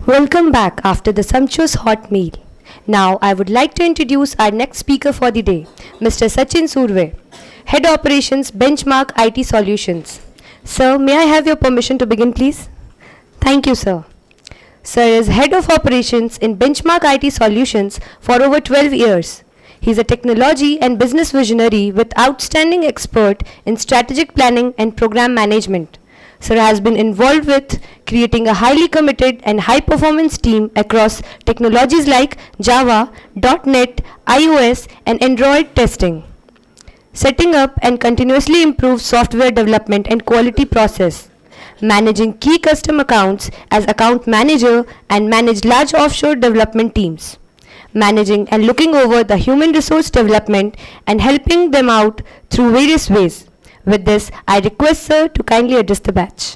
Welcome back after the sumptuous hot meal. Now I would like to introduce our next speaker for the day, Mr. Sachin Surve, Head Operations Benchmark IT Solutions. Sir, may I have your permission to begin, please? Thank you, sir. Sir is Head of Operations in Benchmark IT Solutions for over 12 years. He is a technology and business visionary with outstanding expert in strategic planning and program management. Sir has been involved with creating a highly committed and high performance team across technologies like Java, .NET, iOS and Android testing, setting up and continuously improve software development and quality process, managing key custom accounts as account manager and manage large offshore development teams, managing and looking over the human resource development and helping them out through various ways. With this, I request sir to kindly address the batch.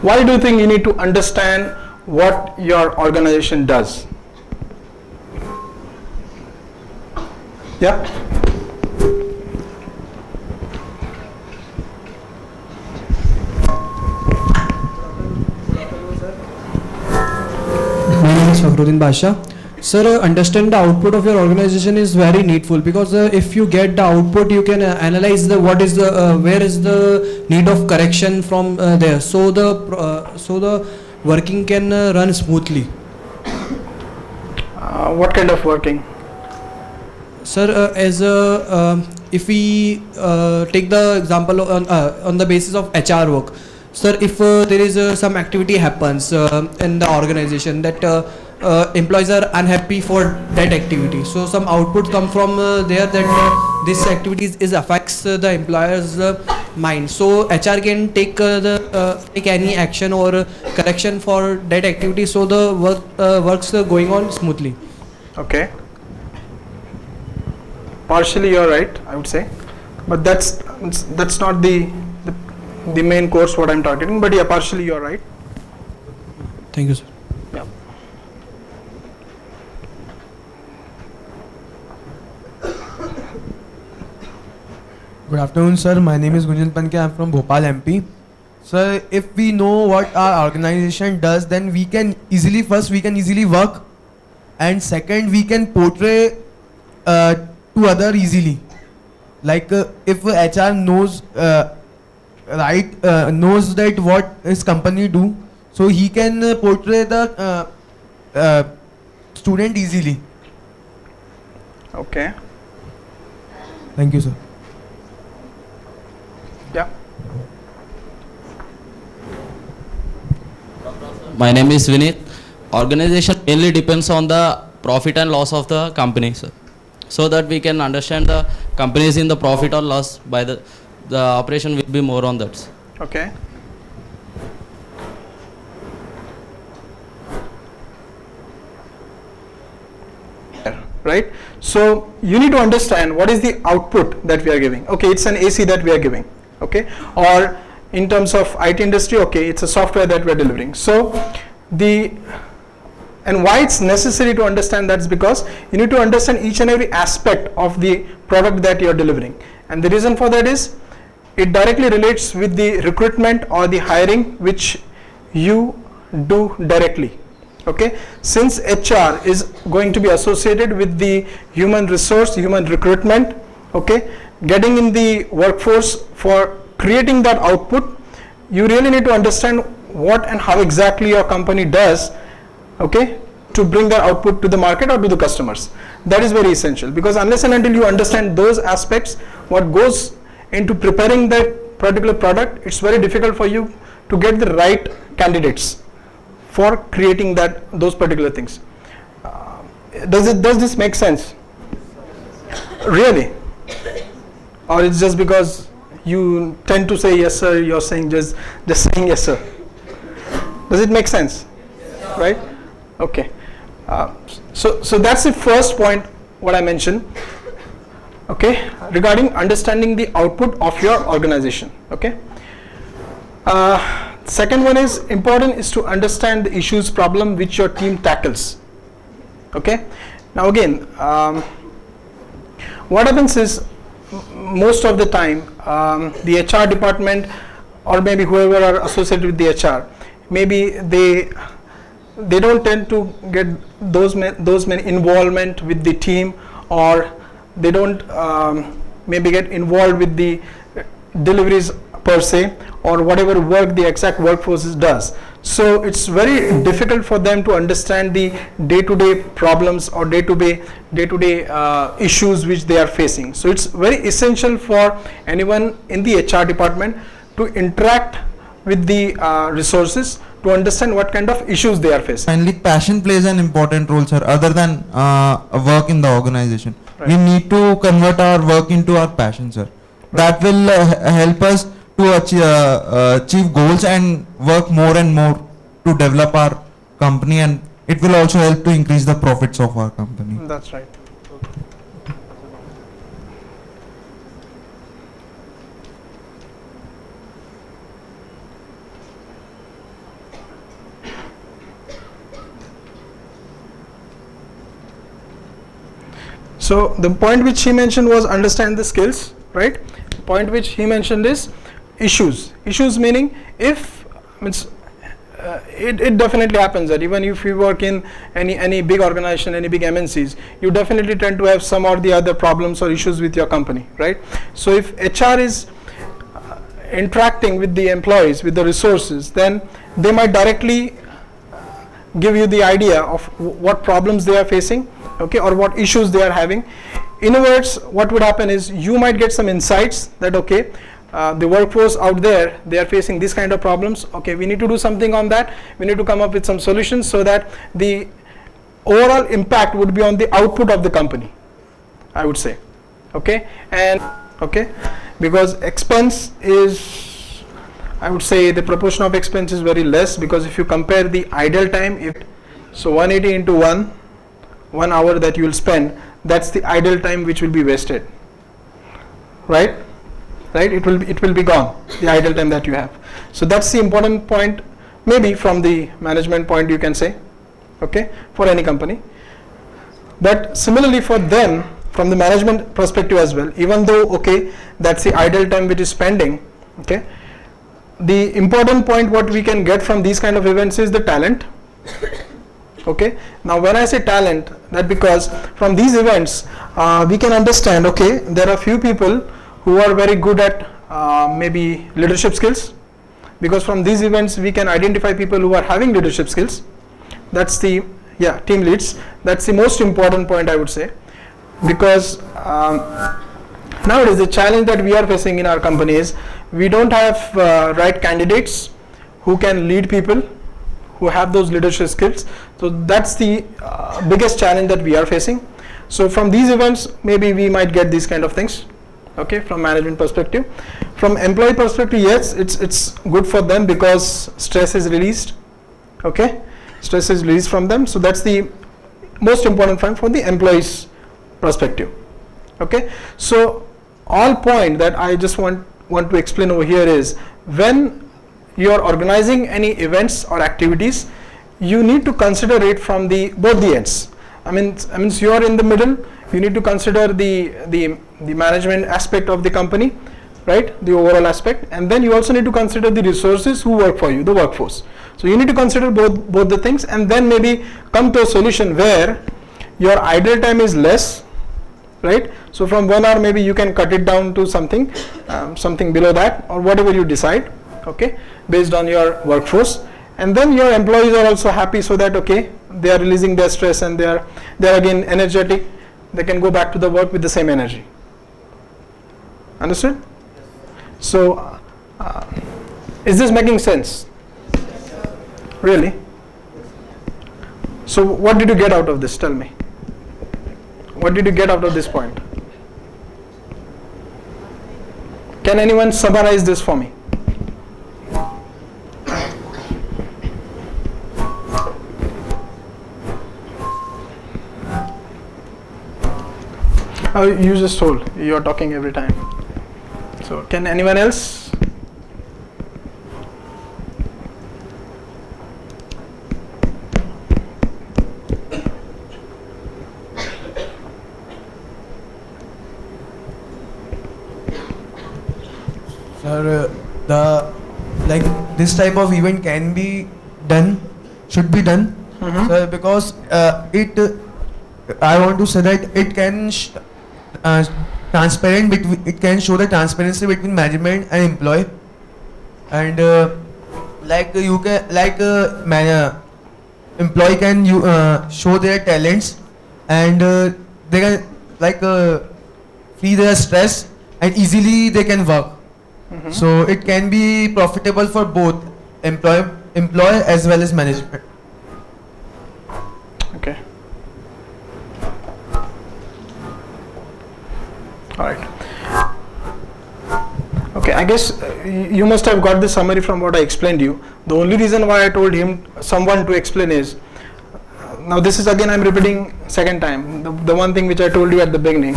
Why do you think you need to understand what your organization does? Yeah? My name is Fakhruddin Basha. Sir, understand the output of your organization is very needful because if you get the output, you can analyze the what is the where is the need of correction from there. So the working can run smoothly. What kind of working? Sir, if we take the example on the basis of HR work, sir, if there is some activity happens in the organization that employees are unhappy for that activity, so some output come from there that this activity is affects the employer's mind. So HR can take take any action or correction for that activity, so the works going on smoothly. Okay. Partially you're right, I would say, but that's not the main course what I'm targeting. But yeah, partially you're right. Thank you, sir. Yeah. Good afternoon, sir. My name is Gunjan Panke. I'm from Bhopal, MP. Sir, if we know what our organization does, then we can easily work, and second, we can portray to other easily. Like if HR knows knows that what his company do, so he can portray the student easily. Okay. Thank you, sir. Yeah. My name is Vinit. Organization mainly depends on the profit and loss of the company, sir. So that we can understand the company is in the profit or loss by the operation will be more on that. Okay. Right. So you need to understand what is the output that we are giving. Okay, it's an AC that we are giving. Okay, or in terms of IT industry, okay, it's a software that we are delivering. So and why it's necessary to understand that's because you need to understand each and every aspect of the product that you are delivering. And the reason for that is it directly relates with the recruitment or the hiring which you do directly. Okay, since HR is going to be associated with the human resource, human recruitment, okay, getting in the workforce for creating that output, you really need to understand what and how exactly your company does, okay, to bring that output to the market or to the customers. That is very essential, because unless and until you understand those aspects, what goes into preparing that particular product, it's very difficult for you to get the right candidates for creating those particular things. Does this make sense? Really? Or it's just because you tend to say yes sir, you're saying just saying yes sir? Does it make sense? Right? Okay. So that's the first point what I mentioned, okay, regarding understanding the output of your organization. Okay. Second one is important is to understand the issues, problem which your team tackles. Okay. Now again, what happens is most of the time the HR department or maybe whoever are associated with the HR maybe they don't tend to get those many involvement with the team, or they don't maybe get involved with the deliveries per se, or whatever work the exact workforce does. So it's very difficult for them to understand the day-to-day problems or day-to-day issues which they are facing. So it's very essential for anyone in the HR department to interact with the resources to understand what kind of issues they are facing. Finally, passion plays an important role, sir, other than work in the organization. Right. We need to convert our work into our passion, sir. That will help us to achieve goals and work more and more to develop our company, and it will also help to increase the profits of our company. That's right. So the point which he mentioned was understand the skills, right? Point which he mentioned is issues. Issues meaning if means it definitely happens that even if you work in any big organization, any big MNCs, you definitely tend to have some or the other problems or issues with your company, right? So if HR is interacting with the employees, with the resources, then they might directly give you the idea of what problems they are facing, okay, or what issues they are having. In other words, what would happen is you might get some insights that okay, the workforce out there, they are facing this kind of problems, okay, we need to do something on that, we need to come up with some solutions so that the overall impact would be on the output of the company, I would say, okay. And okay, because expense is, I would say the proportion of expense is very less, because if you compare the idle time, if so 180 into 1 hour that you will spend, that's the idle time which will be wasted, right? It will be gone, the idle time that you have. So that's the important point, maybe from the management point you can say, okay, for any company. But similarly for them, from the management perspective as well, even though okay, that's the idle time which is spending, okay, the important point what we can get from these kind of events is the talent. Okay, now when I say talent, that because from these events we can understand, okay, there are few people who are very good at maybe leadership skills, because from these events we can identify people who are having leadership skills. That's the team leads. That's the most important point, I would say, because nowadays the challenge that we are facing in our company is we don't have right candidates who can lead people, who have those leadership skills. So that's the biggest challenge that we are facing. So from these events maybe we might get these kind of things, okay, from management perspective. From employee perspective, yes, it's good for them because stress is released, okay, stress is released from them. So that's the most important point from the employees perspective, okay. So all point that I just want to explain over here is when you are organizing any events or activities, you need to consider it from both the ends. I mean you are in the middle, you need to consider the management aspect of the company, right, the overall aspect, and then you also need to consider the resources who work for you, the workforce. So you need to consider both the things, and then maybe come to a solution where your idle time is less, right? So from 1 hour maybe you can cut it down to something below that, or whatever you decide, okay, based on your workforce. And then your employees are also happy, so that okay, they are releasing their stress and they are again energetic, they can go back to the work with the same energy. Understood? So is this making sense? Really? So what did you get out of this? Tell me. What did you get out of this point? Can anyone summarize this for me? Oh, you just told you are talking every time. So can anyone else? Sir, this type of event can be done, should be done, because I want to say that it can transparent between, it can show the transparency between management and employee, and like you can employee can show their talents, and they can free their stress, and easily they can work. So it can be profitable for both employer as well as management. Okay. All right. Okay, I guess you must have got the summary from what I explained to you. The only reason why I told someone to explain is, now this is again I'm repeating second time, the one thing which I told you at the beginning.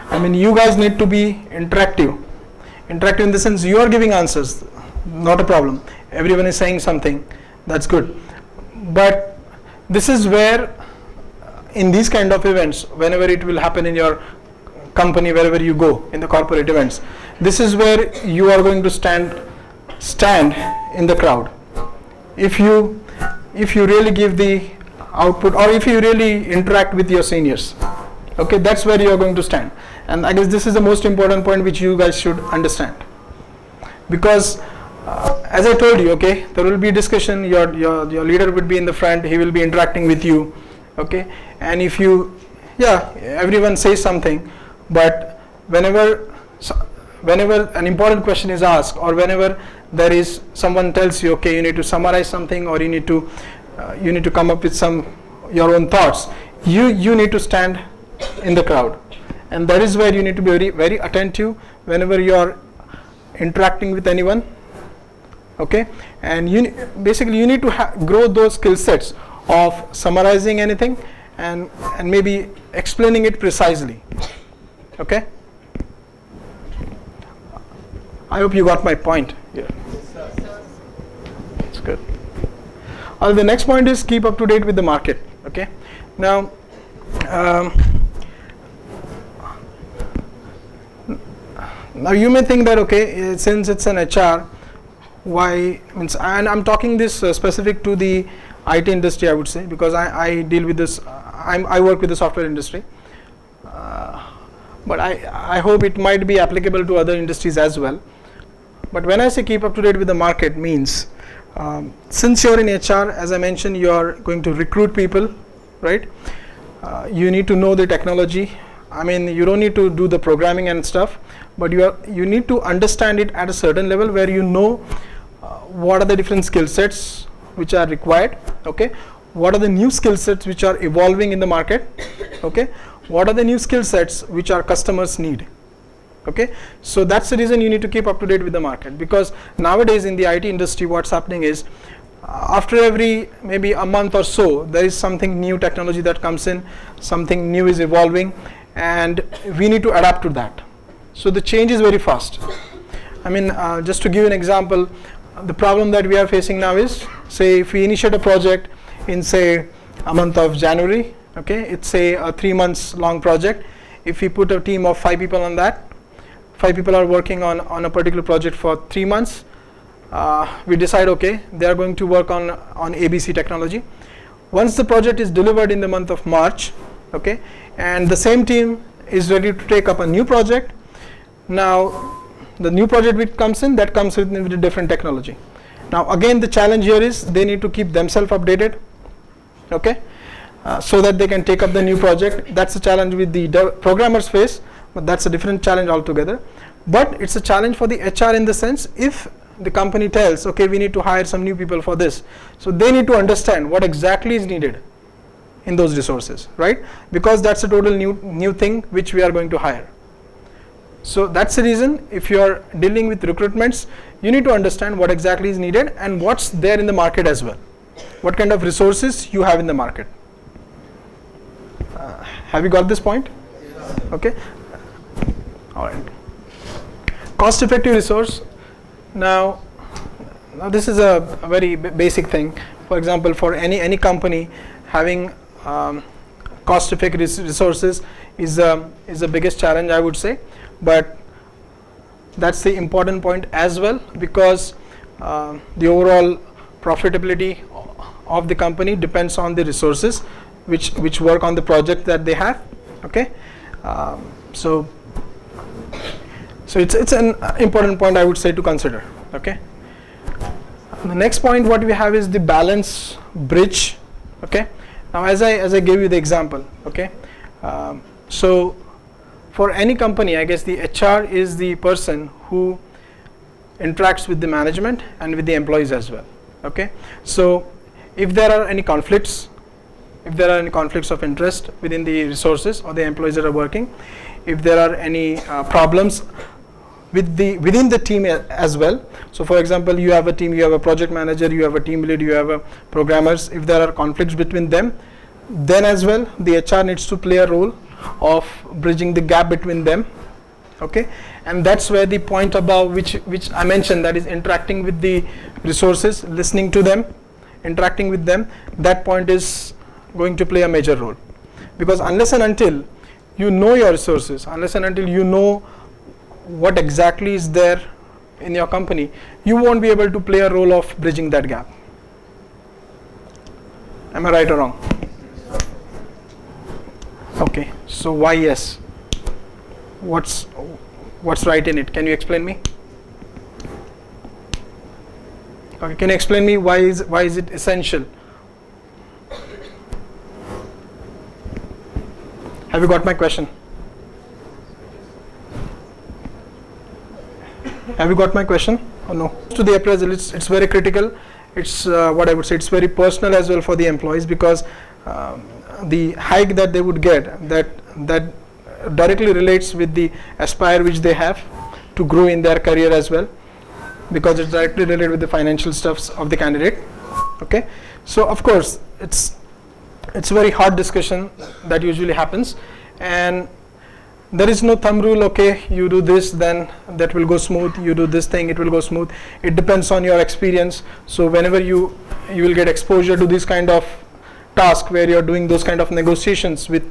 I mean, you guys need to be interactive in the sense you are giving answers, not a problem. Everyone is saying something, that's good. But this is where in these kind of events, whenever it will happen in your company, wherever you go in the corporate events, this is where you are going to stand in the crowd. If you really give the output, or if you really interact with your seniors, okay, that's where you are going to stand. And I guess this is the most important point which you guys should understand, because as I told you, okay, there will be discussion, your leader would be in the front, he will be interacting with you, okay, and if you, everyone says something, but whenever an important question is asked, or whenever there is someone tells you, okay, you need to summarize something, or you need to come up with your own thoughts, you need to stand in the crowd, and that is where you need to be very, very attentive whenever you are interacting with anyone, okay, and you need to grow those skill sets of summarizing anything and maybe explaining it precisely, okay. I hope you got my point. Yeah, it's good. The next point is keep up to date with the market, okay. Now now you may think that, okay, since it's an HR, why means, and I'm talking this specific to the IT industry, I would say, because I deal with this, I work with the software industry, but I hope it might be applicable to other industries as well. But when I say keep up to date with the market, means since you're in HR, as I mentioned, you are going to recruit people, right? You need to know the technology. I mean, you don't need to do the programming and stuff, but you need to understand it at a certain level where you know what are the different skill sets which are required, okay? What are the new skill sets which are evolving in the market, okay? What are the new skill sets which our customers need, okay? So that's the reason you need to keep up to date with the market, because nowadays in the IT industry, what's happening is after every maybe a month or so, there is something new technology that comes in, something new is evolving, and we need to adapt to that. So the change is very fast. I mean, just to give you an example, the problem that we are facing now is, say if we initiate a project in say a month of January, okay, it's say a 3 months long project. If we put a team of 5 people on that, 5 people are working on a particular project for 3 months, we decide, okay, they are going to work on ABC technology. Once the project is delivered in the month of March, okay, and the same team is ready to take up a new project, now the new project which comes in, that comes with a different technology. Now again, the challenge here is they need to keep themselves updated, okay, so that they can take up the new project. That's the challenge with the programmers face, but that's a different challenge altogether. But it's a challenge for the HR in the sense, if the company tells, okay, we need to hire some new people for this, so they need to understand what exactly is needed in those resources, right? Because that's a total new thing which we are going to hire. So that's the reason, if you are dealing with recruitments, you need to understand what exactly is needed and what's there in the market as well. What kind of resources you have in the market. Have you got this point? Okay. All right. Cost-effective resource. Now this is a very basic thing. For example, for any company, having cost-effective resources is the biggest challenge, I would say. But that's the important point as well, because the overall profitability of the company depends on the resources which work on the project that they have. Okay, so it's an important point, I would say, to consider. Okay, the next point what we have is the balance bridge. Okay, now as I gave you the example. Okay, so for any company, I guess the HR is the person who interacts with the management and with the employees as well. Okay, so if there are any conflicts, of interest within the resources or the employees that are working, if there are any problems within the team as well. So for example, you have a team, you have a project manager, you have a team lead, you have a programmers. If there are conflicts between them, then as well the HR needs to play a role of bridging the gap between them. Okay, and that's where the point above which I mentioned, that is interacting with the resources, listening to them, interacting with them, that point is going to play a major role. Because unless and until you know your resources, unless and until you know what exactly is there in your company, you won't be able to play a role of bridging that gap. Am I right or wrong? Okay, so why yes? What's right in it? Can you explain me? Okay, can you explain me why is it essential? Have you got my question? Have you got my question or no? To the appraisal, it's very critical. It's what I would say, it's very personal as well for the employees, because the hike that they would get, that directly relates with the aspire which they have to grow in their career as well, because it's directly related with the financial stuffs of the candidate. Okay, so of course it's a very hard discussion that usually happens, and there is no thumb rule. Okay, you do this, then that will go smooth. You do this thing, it will go smooth. It depends on your experience. So whenever you will get exposure to this kind of task where you're doing those kind of negotiations with,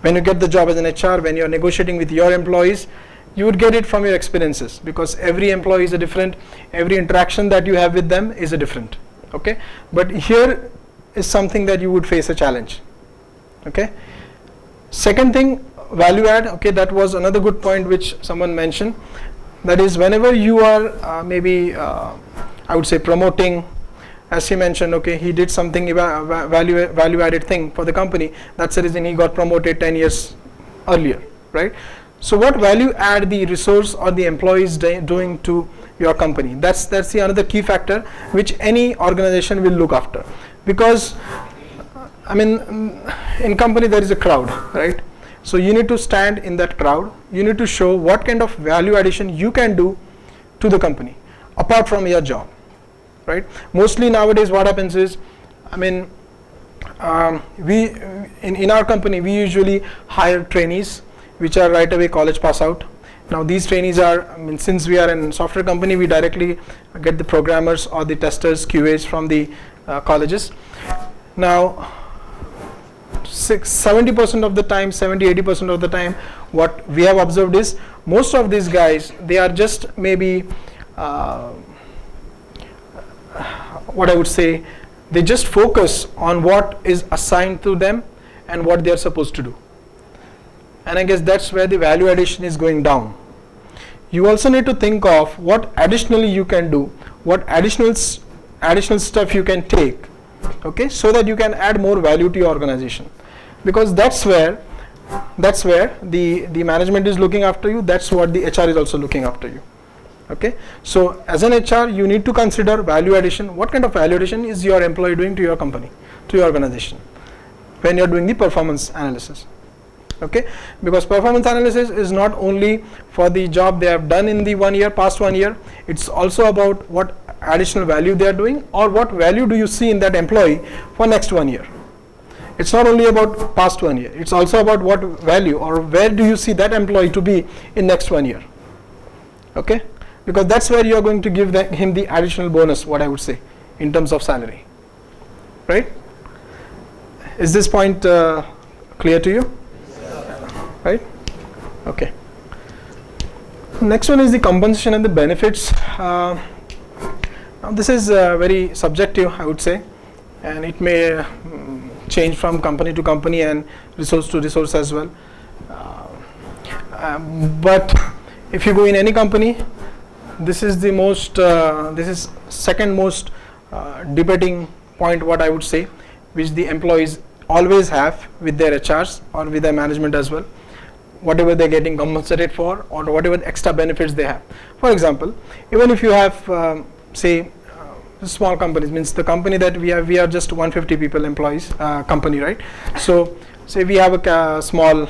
when you get the job as an HR, when you're negotiating with your employees, you would get it from your experiences, because every employee is a different, every interaction that you have with them is a different. Okay, but here is something that you would face a challenge. Okay, second thing, value add. Okay, that was another good point which someone mentioned, that is whenever you are maybe I would say promoting, as he mentioned, okay, he did something value added thing for the company, that's the reason he got promoted 10 years earlier, right? So what value add the resource or the employees doing to your company? That's the another key factor which any organization will look after, because I mean in company there is a crowd, right? So you need to stand in that crowd, you need to show what kind of value addition you can do to the company apart from your job, right? Mostly nowadays what happens is, I mean we in our company we usually hire trainees which are right away college pass out. Now these trainees are, I mean, since we are in software company, we directly get the programmers or the testers, QAs from the colleges. Now 70% of the time, 70-80% of the time, what we have observed is most of these guys, they are just maybe what I would say, they just focus on what is assigned to them and what they are supposed to do. And I guess that's where the value addition is going down. You also need to think of what additionally you can do, what additional stuff you can take, okay, so that you can add more value to your organization, because that's where the management is looking after you, that's what the HR is also looking after you. Okay, so as an HR you need to consider value addition. What kind of value addition is your employee doing to your company, to your organization, when you're doing the performance analysis? Okay, because performance analysis is not only for the job they have done in the past 1 year, it's also about what additional value they are doing, or what value do you see in that employee for next 1 year. It's not only about past 1 year, it's also about what value or where do you see that employee to be in next 1 year. Okay, because that's where you are going to give him the additional bonus, what I would say, in terms of salary, right? Is this point clear to you? Right? Okay. Next one is the compensation and the benefits. Now this is very subjective, I would say. and it may change from company to company and resource to resource as well. But if you go in any company, this is the most this is second most debating point, what I would say, which the employees always have with their HRs or with their management as well, whatever they're getting compensated for or whatever extra benefits they have. For example, even if you have say small companies, means the company that we are just 150 people employees company, right? So say we have a small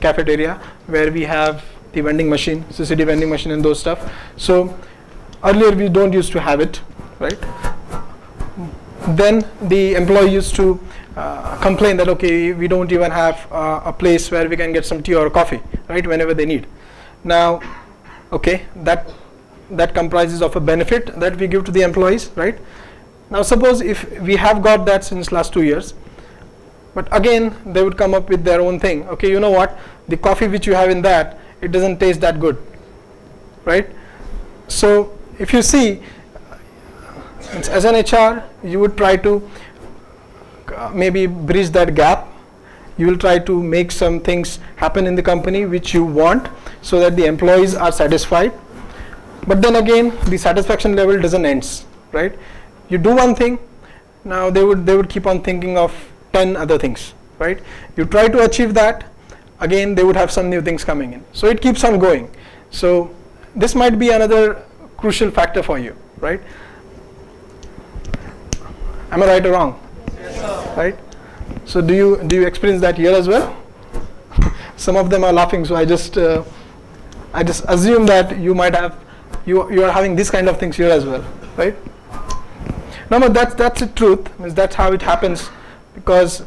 cafeteria where we have the vending machine, CCD vending machine and those stuff. So earlier we don't used to have it, right? Then the employee used to complain that okay, we don't even have a place where we can get some tea or coffee, right, whenever they need. Now okay, that comprises of a benefit that we give to the employees, right? Now suppose if we have got that since last 2 years, but again they would come up with their own thing. Okay, you know what, the coffee which you have in that, it doesn't taste that good, right? So if you see, as an HR, you would try to maybe bridge that gap. You will try to make some things happen in the company which you want, so that the employees are satisfied. But then again, the satisfaction level doesn't end, right? You do one thing, now they would keep on thinking of 10 other things, right? You try to achieve that, again they would have some new things coming in. So it keeps on going. So this might be another crucial factor for you, right? Am I right or wrong? Yes, right? So do you experience that here as well? Some of them are laughing, so I just assume that you might have, you are having this kind of things here as well, right? No, but that's the truth. Means that's how it happens. Because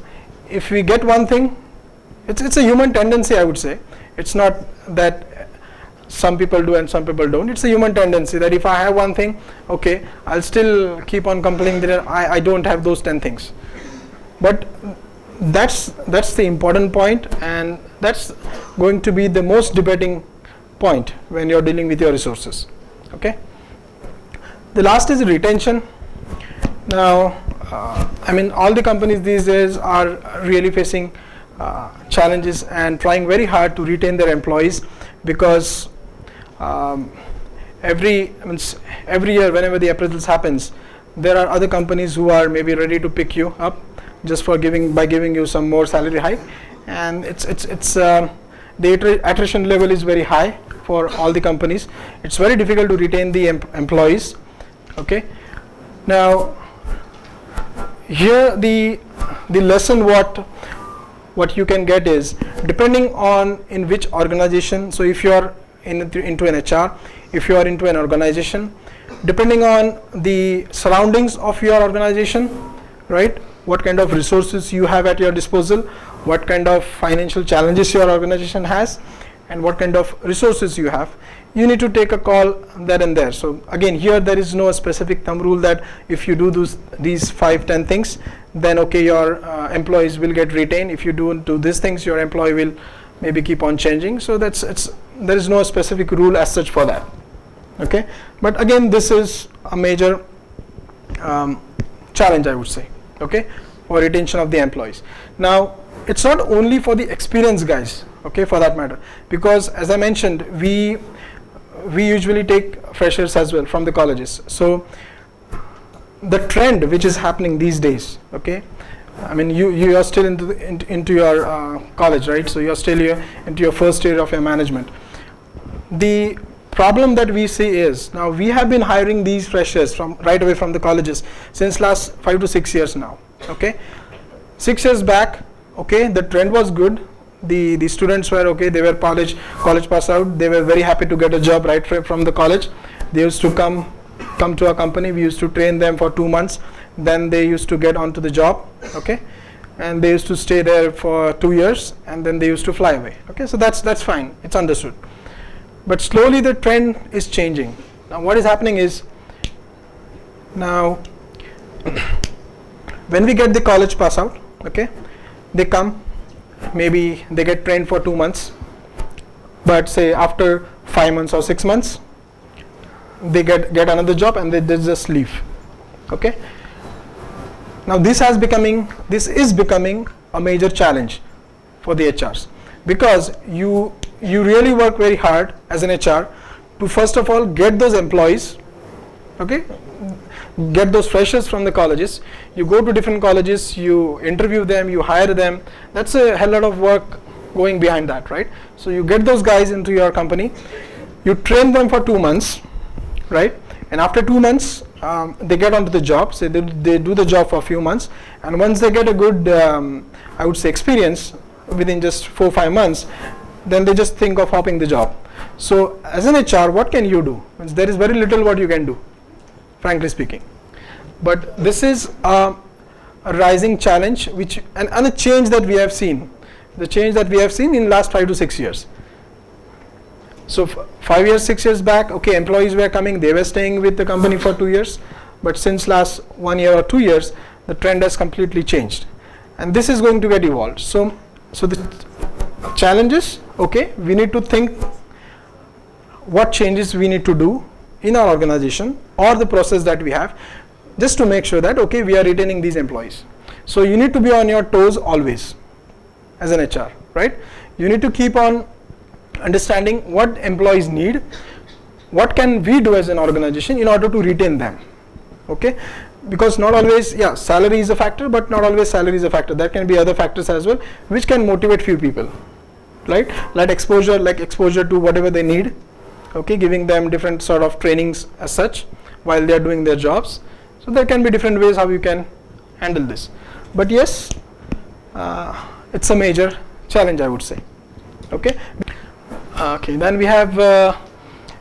if we get one thing, it's a human tendency, I would say. It's not that some people do and some people don't. It's a human tendency that if I have one thing, okay, I'll still keep on complaining that I don't have those 10 things. But that's the important point, and that's going to be the most debating point when you're dealing with your resources. Okay. The last is retention. Now, I mean, all the companies these days are really facing challenges and trying very hard to retain their employees, because every year whenever the appraisals happens, there are other companies who are maybe ready to pick you up just for giving you some more salary hike, and the attrition level is very high for all the companies. It's very difficult to retain the employees. Okay. Now here the lesson what you can get is, depending on in which organization. So if you are into an HR, if you are into an organization, depending on the surroundings of your organization, right, what kind of resources you have at your disposal, what kind of financial challenges your organization has, and what kind of resources you have, you need to take a call there and there. So again, here there is no specific thumb rule that if you do these 5-10 things, then okay, your employees will get retained. If you do these things, your employee will maybe keep on changing. So there is no specific rule as such for that. Okay. But again, this is a major challenge, I would say, okay, for retention of the employees. Now it's not only for the experienced guys, okay, for that matter, because as I mentioned, we usually take freshers as well from the colleges. So the trend which is happening these days, okay, I mean, you are still into your college, right? So you are still here into your first year of your management. The problem that we see is, now we have been hiring these freshers from right away from the colleges since last 5 to 6 years now. Okay, 6 years back, okay, the trend was good. The students were okay, they were college pass out, they were very happy to get a job right from the college. They used to come to our company, we used to train them for 2 months, then they used to get onto the job, okay, and they used to stay there for 2 years, and then they used to fly away. Okay, so that's fine, it's understood. But slowly the trend is changing. Now what is happening is, now when we get the college pass out, okay, they come, maybe they get trained for 2 months, but say after 5 months or 6 months they get another job and they just leave. Okay, Now this is becoming a major challenge for the HRs, because you really work very hard as an HR to first of all get those employees, okay, get those freshers from the colleges. You go to different colleges, you interview them, you hire them. That's a hell lot of work going behind that, right? So you get those guys into your company, you train them for 2 months, right? And after 2 months, they get onto the job. So they do the job for a few months, and once they get a good, I would say, experience within just 4-5 months, then they just think of hopping the job. So as an HR, what can you do? There is very little what you can do, frankly speaking. But this is a rising challenge, and a change that we have seen. The change that we have seen in last 5 to 6 years. So 5 years, 6 years back, okay, employees were coming, they were staying with the company for 2 years, but since last 1 year or 2 years, the trend has completely changed, and this is going to get evolved. So the challenges, okay, we need to think what changes we need to do in our organization or the process that we have, just to make sure that, okay, we are retaining these employees. So you need to be on your toes always as an HR, right? You need to keep on understanding what employees need, what can we do as an organization in order to retain them, okay? Because not always, yeah, salary is a factor, but not always salary is a factor. There can be other factors as well which can motivate few people, right? Like exposure to whatever they need, okay, giving them different sort of trainings as such while they are doing their jobs. So there can be different ways how you can handle this. But yes, it's a major challenge, I would say, okay? Okay, then we have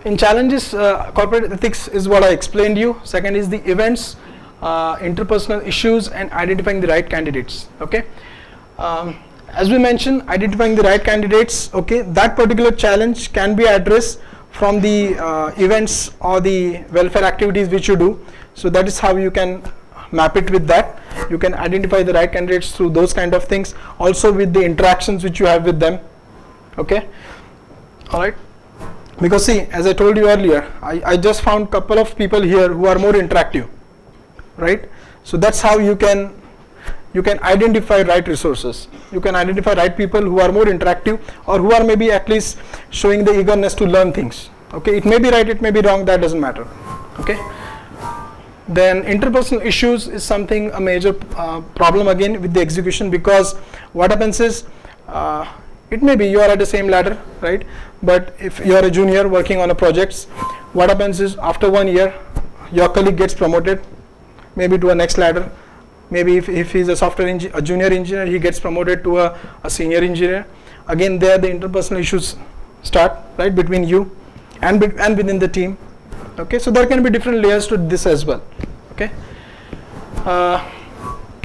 in challenges, corporate ethics is what I explained you. Second is the events, interpersonal issues, and identifying the right candidates, okay? As we mentioned, identifying the right candidates, okay, that particular challenge can be addressed from the events or the welfare activities which you do. So that is how you can map it with that. You can identify the right candidates through those kind of things, also with the interactions which you have with them, okay? All right, because see, as I told you earlier, I just found couple of people here who are more interactive, right? So that's how you can identify right resources. You can identify right people who are more interactive, or who are maybe at least showing the eagerness to learn things, okay? It may be right, it may be wrong, that doesn't matter, okay? Then interpersonal issues is something, a major problem again with the execution, because what happens is, it may be you are at the same ladder, right? But if you are a junior working on a project, what happens is after 1 year, your colleague gets promoted, maybe to a next ladder. Maybe if he's a junior engineer, he gets promoted to a senior engineer. Again, there the interpersonal issues start, right, between you and within the team. Okay, so there can be different layers to this as well. Okay.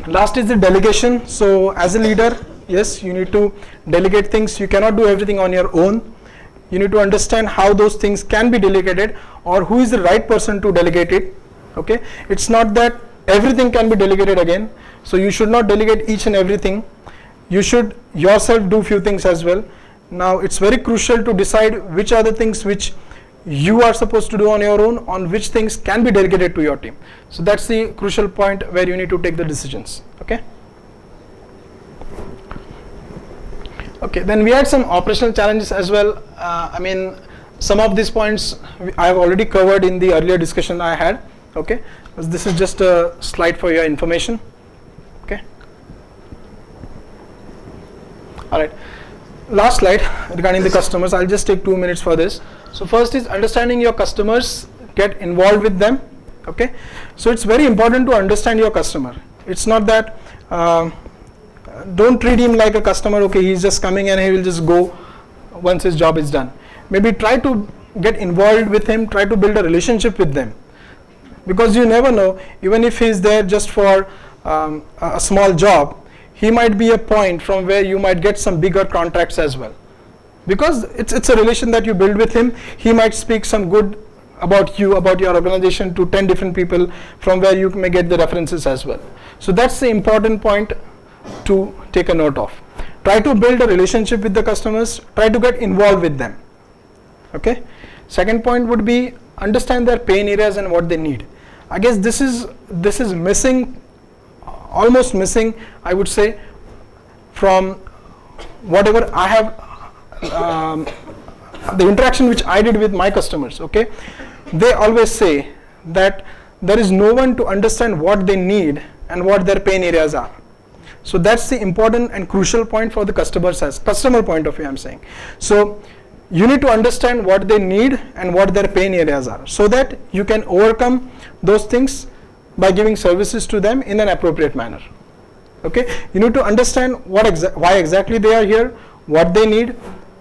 Last is the delegation. So as a leader, yes, you need to delegate things. You cannot do everything on your own. You need to understand how those things can be delegated, or who is the right person to delegate it. Okay, it's not that everything can be delegated again. So you should not delegate each and everything. You should yourself do few things as well. Now it's very crucial to decide which are the things which you are supposed to do on your own, on which things can be delegated to your team. So that's the crucial point where you need to take the decisions. Okay. Okay, then we had some operational challenges as well. I mean, some of these points I have already covered in the earlier discussion I had. Okay, this is just a slide for your information. Okay. All right. Last slide regarding the customers. I'll just take 2 minutes for this. So first is understanding your customers, get involved with them. Okay. So it's very important to understand your customer. It's not that don't treat him like a customer. Okay, he's just coming and he will just go once his job is done. Maybe try to get involved with him. Try to build a relationship with them, because you never know. Even if he's there just for a small job, he might be a point from where you might get some bigger contracts as well, because it's a relation that you build with him. He might speak some good about you, about your organization, to 10 different people, from where you may get the references as well. So that's the important point to take a note of. Try to build a relationship with the customers. Try to get involved with them. Okay. Second point would be understand their pain areas and what they need. I guess this is missing almost missing, I would say, from whatever I have, the interaction which I did with my customers. Okay, they always say that there is no one to understand what they need and what their pain areas are. So that's the important and crucial point for the customers, as customer point of view I'm saying. So you need to understand what they need and what their pain areas are, so that you can overcome those things by giving services to them in an appropriate manner. Okay, you need to understand why exactly they are here, what they need,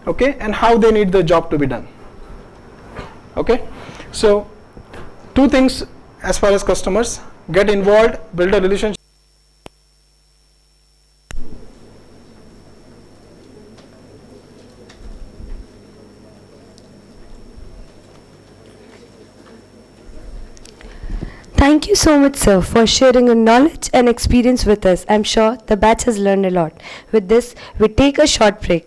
okay, and how they need the job to be done. Okay, so two things as far as customers: get involved, build a relationship. Thank you so much, sir, for sharing your knowledge and experience with us. I'm sure the batch has learned a lot. With this, we take a short break.